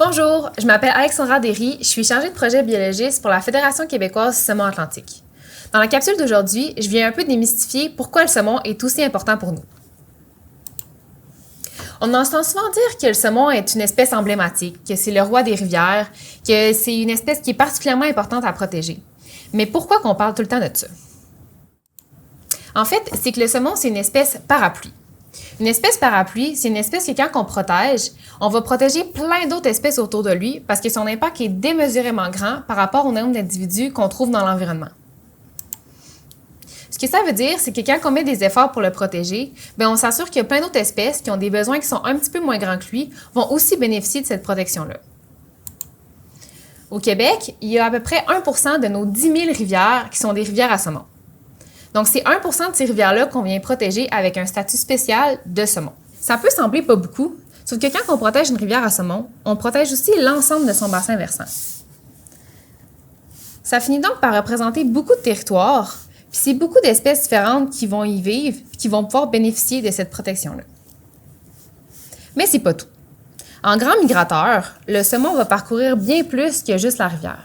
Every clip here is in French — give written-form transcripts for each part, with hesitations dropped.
Bonjour, je m'appelle Alexandra Derry, je suis chargée de projet biologiste pour la Fédération québécoise du saumon atlantique. Dans la capsule d'aujourd'hui, je viens un peu démystifier pourquoi le saumon est aussi important pour nous. On entend souvent dire que le saumon est une espèce emblématique, que c'est le roi des rivières, que c'est une espèce qui est particulièrement importante à protéger. Mais pourquoi qu'on parle tout le temps de ça? En fait, c'est que le saumon, c'est une espèce parapluie. Une espèce parapluie, c'est une espèce que quand on protège, on va protéger plein d'autres espèces autour de lui parce que son impact est démesurément grand par rapport au nombre d'individus qu'on trouve dans l'environnement. Ce que ça veut dire, c'est que quand on met des efforts pour le protéger, on s'assure qu'il y a plein d'autres espèces qui ont des besoins qui sont un petit peu moins grands que lui, vont aussi bénéficier de cette protection-là. Au Québec, il y a à peu près 1% de nos 10 000 rivières qui sont des rivières à saumon. Donc, c'est 1% de ces rivières-là qu'on vient protéger avec un statut spécial de saumon. Ça peut sembler pas beaucoup, sauf que quand on protège une rivière à saumon, on protège aussi l'ensemble de son bassin versant. Ça finit donc par représenter beaucoup de territoires, puis c'est beaucoup d'espèces différentes qui vont y vivre, puis qui vont pouvoir bénéficier de cette protection-là. Mais c'est pas tout. En grand migrateur, le saumon va parcourir bien plus que juste la rivière.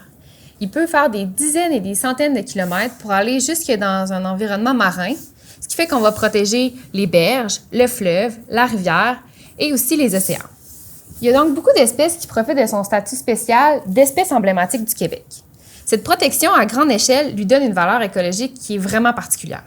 Il peut faire des dizaines et des centaines de kilomètres pour aller jusque dans un environnement marin, ce qui fait qu'on va protéger les berges, le fleuve, la rivière et aussi les océans. Il y a donc beaucoup d'espèces qui profitent de son statut spécial d'espèce emblématique du Québec. Cette protection à grande échelle lui donne une valeur écologique qui est vraiment particulière.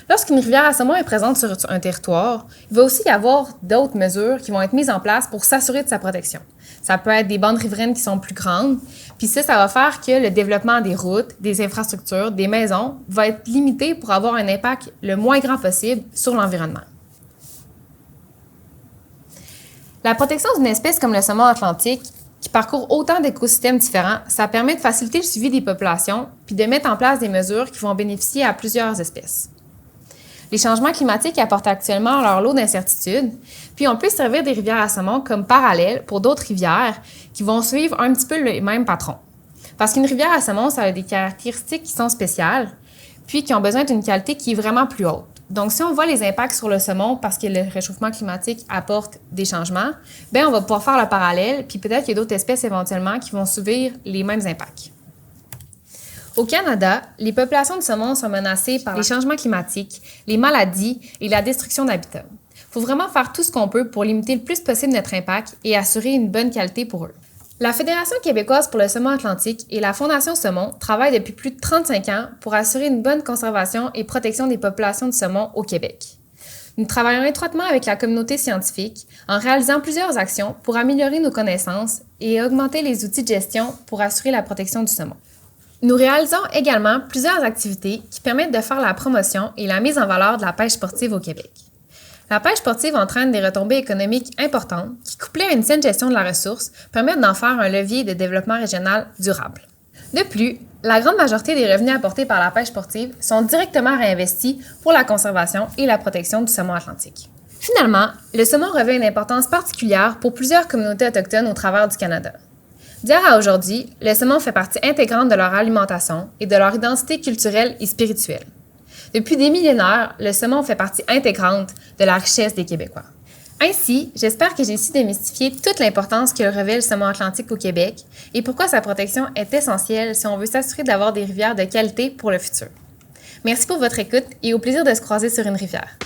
Lorsqu'une rivière à saumon est présente sur un territoire, il va aussi y avoir d'autres mesures qui vont être mises en place pour s'assurer de sa protection. Ça peut être des bandes riveraines qui sont plus grandes, puis ça va faire que le développement des routes, des infrastructures, des maisons va être limité pour avoir un impact le moins grand possible sur l'environnement. La protection d'une espèce comme le saumon atlantique, qui parcourt autant d'écosystèmes différents, ça permet de faciliter le suivi des populations puis de mettre en place des mesures qui vont bénéficier à plusieurs espèces. Les changements climatiques apportent actuellement leur lot d'incertitudes, puis on peut servir des rivières à saumon comme parallèle pour d'autres rivières qui vont suivre un petit peu le même patron. Parce qu'une rivière à saumon, ça a des caractéristiques qui sont spéciales, puis qui ont besoin d'une qualité qui est vraiment plus haute. Donc, si on voit les impacts sur le saumon parce que le réchauffement climatique apporte des changements, on va pouvoir faire le parallèle, puis peut-être qu'il y a d'autres espèces éventuellement qui vont subir les mêmes impacts. Au Canada, les populations de saumon sont menacées par les changements climatiques, les maladies et la destruction d'habitats. Il faut vraiment faire tout ce qu'on peut pour limiter le plus possible notre impact et assurer une bonne qualité pour eux. La Fédération québécoise pour le saumon atlantique et la Fondation Saumon travaillent depuis plus de 35 ans pour assurer une bonne conservation et protection des populations de saumon au Québec. Nous travaillons étroitement avec la communauté scientifique en réalisant plusieurs actions pour améliorer nos connaissances et augmenter les outils de gestion pour assurer la protection du saumon. Nous réalisons également plusieurs activités qui permettent de faire la promotion et la mise en valeur de la pêche sportive au Québec. La pêche sportive entraîne des retombées économiques importantes qui, couplées à une saine gestion de la ressource, permettent d'en faire un levier de développement régional durable. De plus, la grande majorité des revenus apportés par la pêche sportive sont directement réinvestis pour la conservation et la protection du saumon atlantique. Finalement, le saumon revêt une importance particulière pour plusieurs communautés autochtones au travers du Canada. D'hier à aujourd'hui, le saumon fait partie intégrante de leur alimentation et de leur identité culturelle et spirituelle. Depuis des millénaires, le saumon fait partie intégrante de la richesse des Québécois. Ainsi, j'espère que j'ai su démystifier toute l'importance que revêt le saumon atlantique au Québec et pourquoi sa protection est essentielle si on veut s'assurer d'avoir des rivières de qualité pour le futur. Merci pour votre écoute et au plaisir de se croiser sur une rivière.